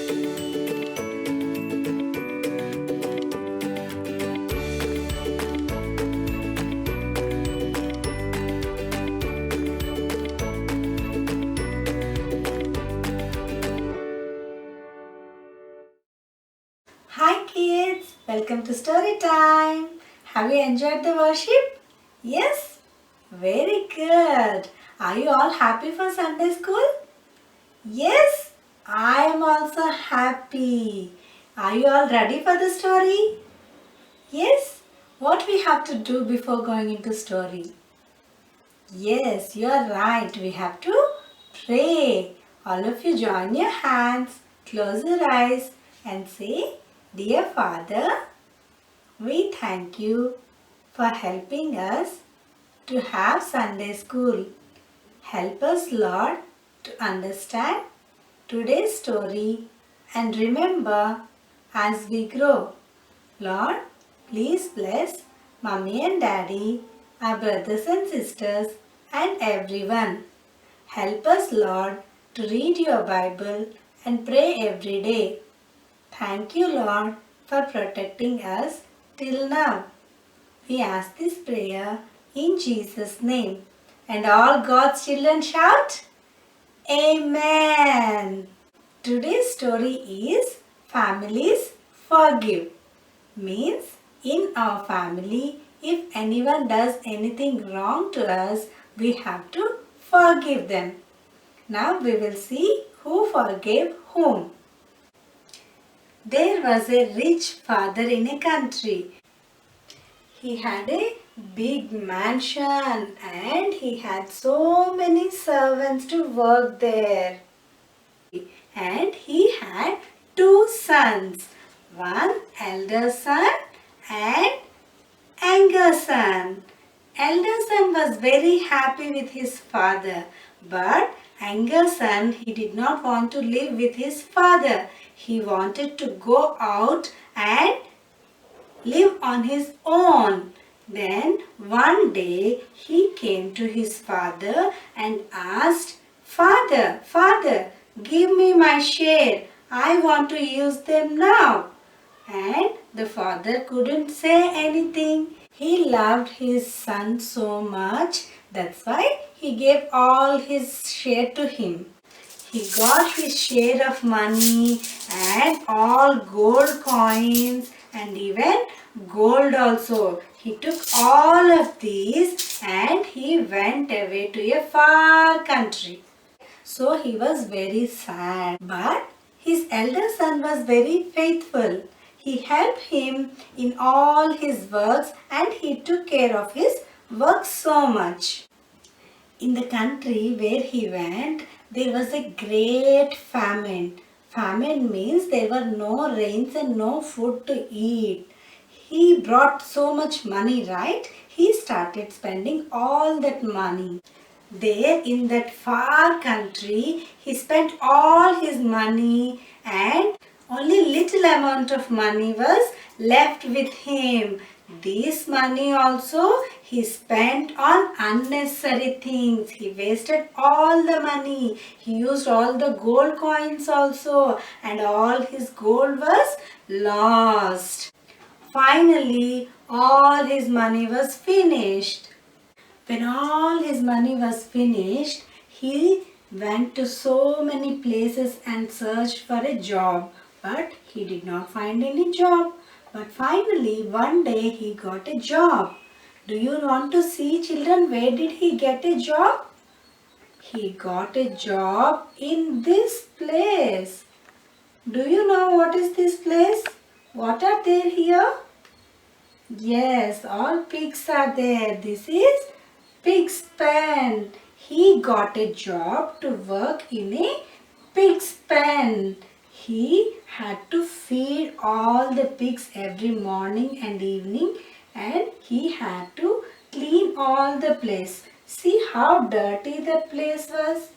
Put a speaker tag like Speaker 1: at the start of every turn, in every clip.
Speaker 1: Hi kids, welcome to story time. Have you enjoyed the worship? Yes? Very good. Are you all happy for Sunday school? Yes, I am also happy. Are you all ready for the story? Yes? What we have to do before going into story? Yes, you are right. We have to pray. All of you join your hands, close your eyes and say, Dear Father, we thank you for helping us to have Sunday school. Help us, Lord, to understand today's story and remember as we grow. Lord, please bless Mummy and Daddy, our brothers and sisters, and everyone. Help us, Lord, to read your Bible and pray every day. Thank you, Lord, for protecting us till now. We ask this prayer in Jesus' name. And all God's children shout, Amen. Today's story is Families Forgive. Means in our family, if anyone does anything wrong to us, we have to forgive them. Now we will see who forgave whom. There was a rich father in a country. He had a big mansion and he had so many servants to work there. And he had two sons, one elder son and younger son. Elder son was very happy with his father, but younger son, he did not want to live with his father. He wanted to go out and live on his own. Then one day he came to his father and asked, Father, Father, give me my share. I want to use them now. And the father couldn't say anything. He loved his son so much. That's why he gave all his share to him. He got his share of money and all gold coins and even gold also. He took all of these and he went away to a far country. So he was very sad. But his elder son was very faithful. He helped him in all his works and he took care of his work so much. In the country where he went, there was a great famine. Famine means there were no rains and no food to eat. He brought so much money, right? He started spending all that money. There in that far country, he spent all his money and only little amount of money was left with him. This money also he spent on unnecessary things. He wasted all the money. He used all the gold coins also and all his gold was lost. Finally, all his money was finished. When all his money was finished, he went to so many places and searched for a job, but he did not find any job. But finally, one day he got a job. Do you want to see, children, where did he get a job? He got a job in this place. Do you know what is this place? What are there here? Yes, all pigs are there. This is pig's pen. He got a job to work in a pig's pen. He had to feed all the pigs every morning and evening and he had to clean all the place. See how dirty that place was?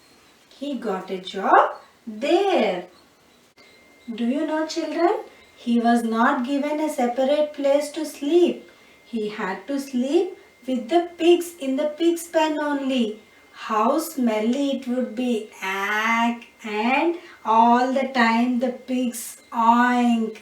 Speaker 1: He got a job there. Do you know, children? He was not given a separate place to sleep. He had to sleep with the pigs in the pig's pen only. How smelly it would be. Ack, and all the time the pigs oink,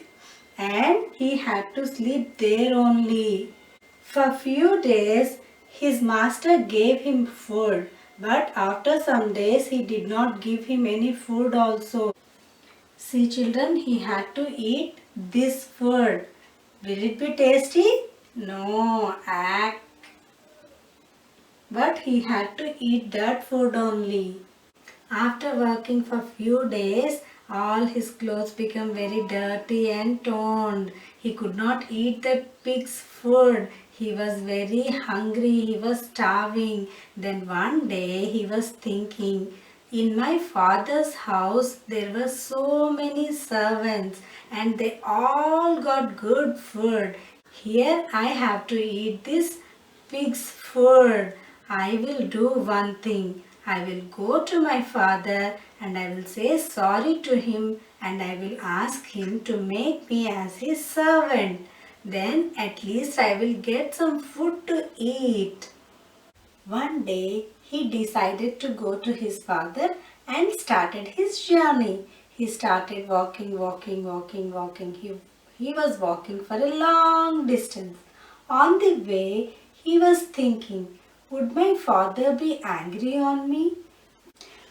Speaker 1: and he had to sleep there only. For few days his master gave him food, but after some days he did not give him any food also. See children, he had to eat this food. Will it be tasty? No, but he had to eat that food only. After working for few days, all his clothes became very dirty and torn. He could not eat the pig's food. He was very hungry. He was starving. Then one day he was thinking, in my father's house there were so many servants and they all got good food. Here I have to eat this pig's food. I will do one thing. I will go to my father and I will say sorry to him and I will ask him to make me as his servant. Then at least I will get some food to eat. One day he decided to go to his father and started his journey. He started walking. He was walking for a long distance. On the way, he was thinking, would my father be angry on me?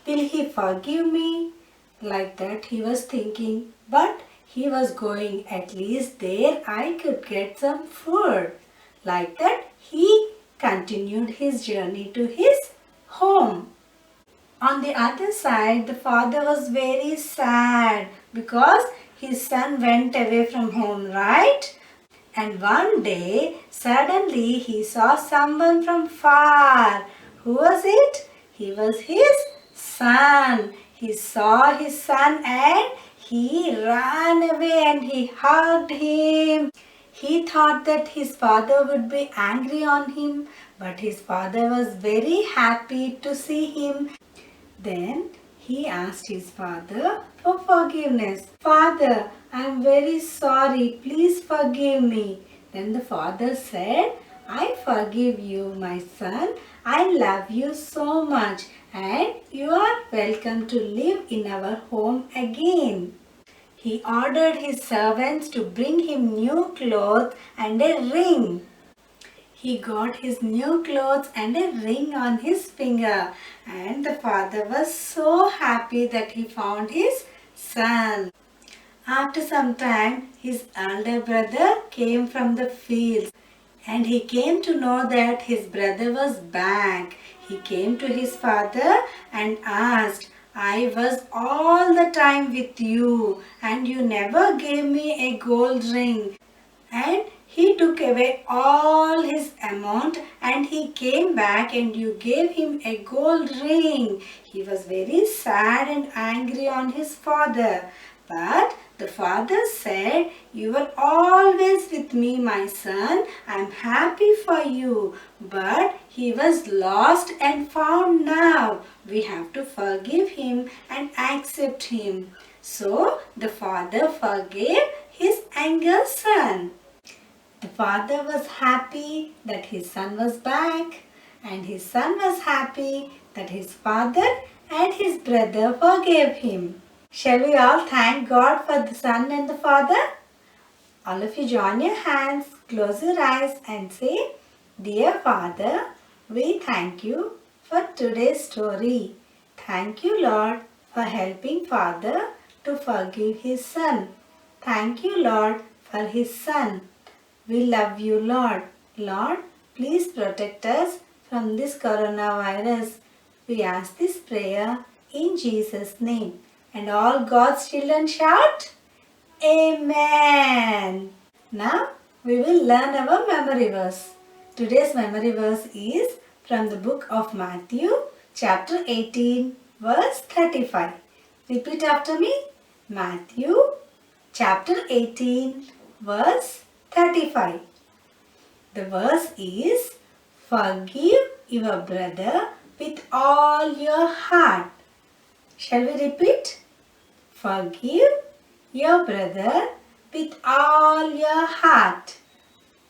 Speaker 1: Will he forgive me? Like that he was thinking, but he was going, at least there I could get some food. Like that he continued his journey to his home. On the other side, the father was very sad because his son went away from home, right? And one day, suddenly he saw someone from far. Who was it? He was his son. He saw his son and he ran away and he hugged him. He thought that his father would be angry on him, but his father was very happy to see him. Then he asked his father for forgiveness. Father, I am very sorry. Please forgive me. Then the father said, I forgive you, my son. I love you so much and you are welcome to live in our home again. He ordered his servants to bring him new clothes and a ring. He got his new clothes and a ring on his finger, and the father was so happy that he found his son. After some time, his elder brother came from the fields and he came to know that his brother was back. He came to his father and asked, I was all the time with you and you never gave me a gold ring. And he took away all his amount and he came back and you gave him a gold ring. He was very sad and angry on his father. But the father said, you were always with me, my son. I am happy for you. But he was lost and found now. We have to forgive him and accept him. So the father forgave his younger son. The father was happy that his son was back, and his son was happy that his father and his brother forgave him. Shall we all thank God for the son and the father? All of you join your hands, close your eyes and say, Dear Father, we thank you for today's story. Thank you, Lord, for helping Father to forgive his son. Thank you, Lord, for his son. We love you, Lord. Lord, please protect us from this coronavirus. We ask this prayer in Jesus' name. And all God's children shout, Amen. Now we will learn our memory verse. Today's memory verse is from the book of Matthew, chapter 18, verse 35. Repeat after me. Matthew, chapter 18, verse 35. The verse is, forgive your brother with all your heart. Shall we repeat? Forgive your brother with all your heart.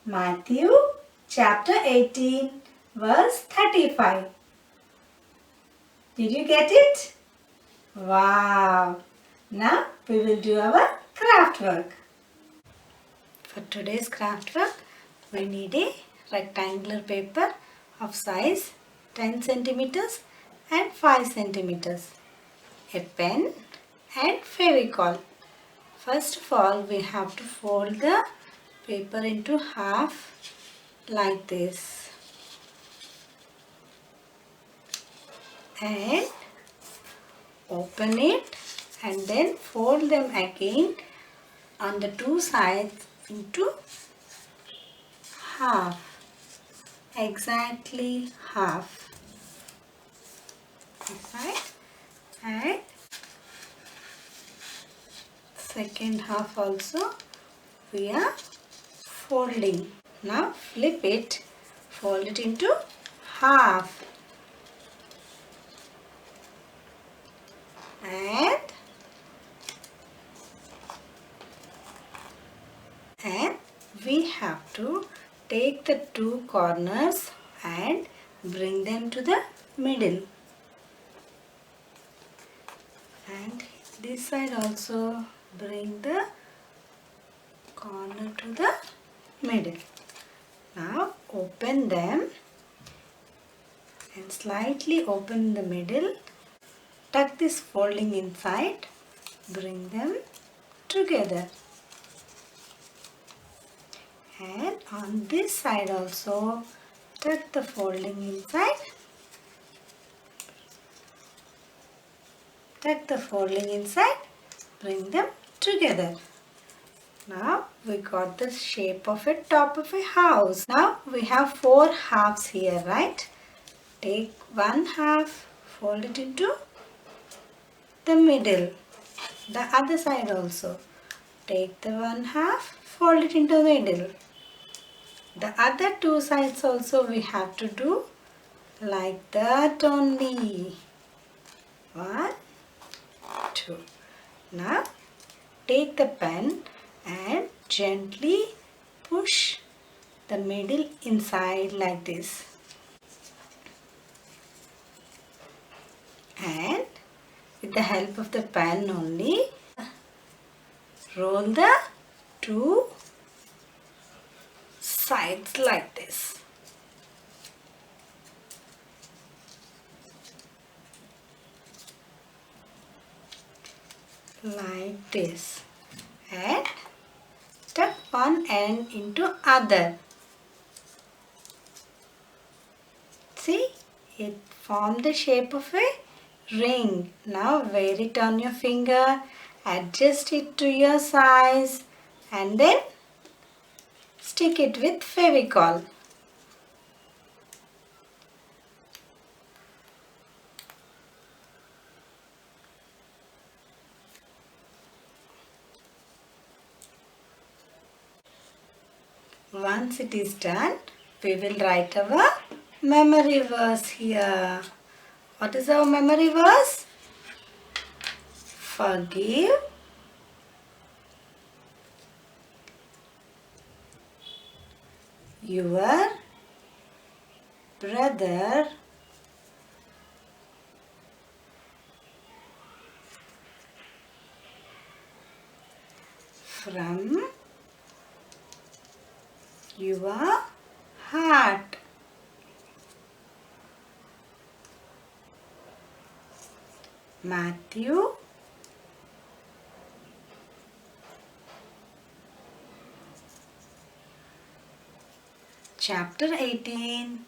Speaker 1: Matthew chapter 18 verse 35. Did you get it? Wow! Now we will do our craft work. For today's craft work, we need a rectangular paper of size 10 centimeters and 5 centimeters, a pen and Fevicol. First of all, we have to fold the paper into half like this and open it and then fold them again on the two sides into half, exactly half, right? And second half also we are folding. Now flip it, fold it into half and we have to take the two corners and bring them to the middle, and this side also bring the corner to the middle. Now open them and slightly open the middle, tuck this folding inside, bring them together. And on this side also tuck the folding inside, tuck the folding inside, bring them together. Now we got the shape of a top of a house. Now we have 4 halves here, right? Take one half, fold it into the middle. The other side also. Take the one half, fold it into the middle. The other two sides also we have to do like that only. 1, 2. Now take the pen and gently push the middle inside like this. And with the help of the pen only, roll the two sides like this. Like this. And tuck one end into other. See, it formed the shape of a ring. Now wear it on your finger, adjust it to your size and then stick it with Fevicol. Once it is done, we will write our memory verse here. What is our memory verse? Forgive your brother from your heart. Matthew chapter 18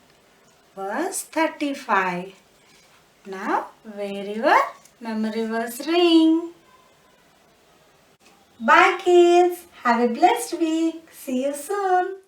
Speaker 1: verse 35. Now wear your memory verse ring. Bye kids. Have a blessed week. See you soon.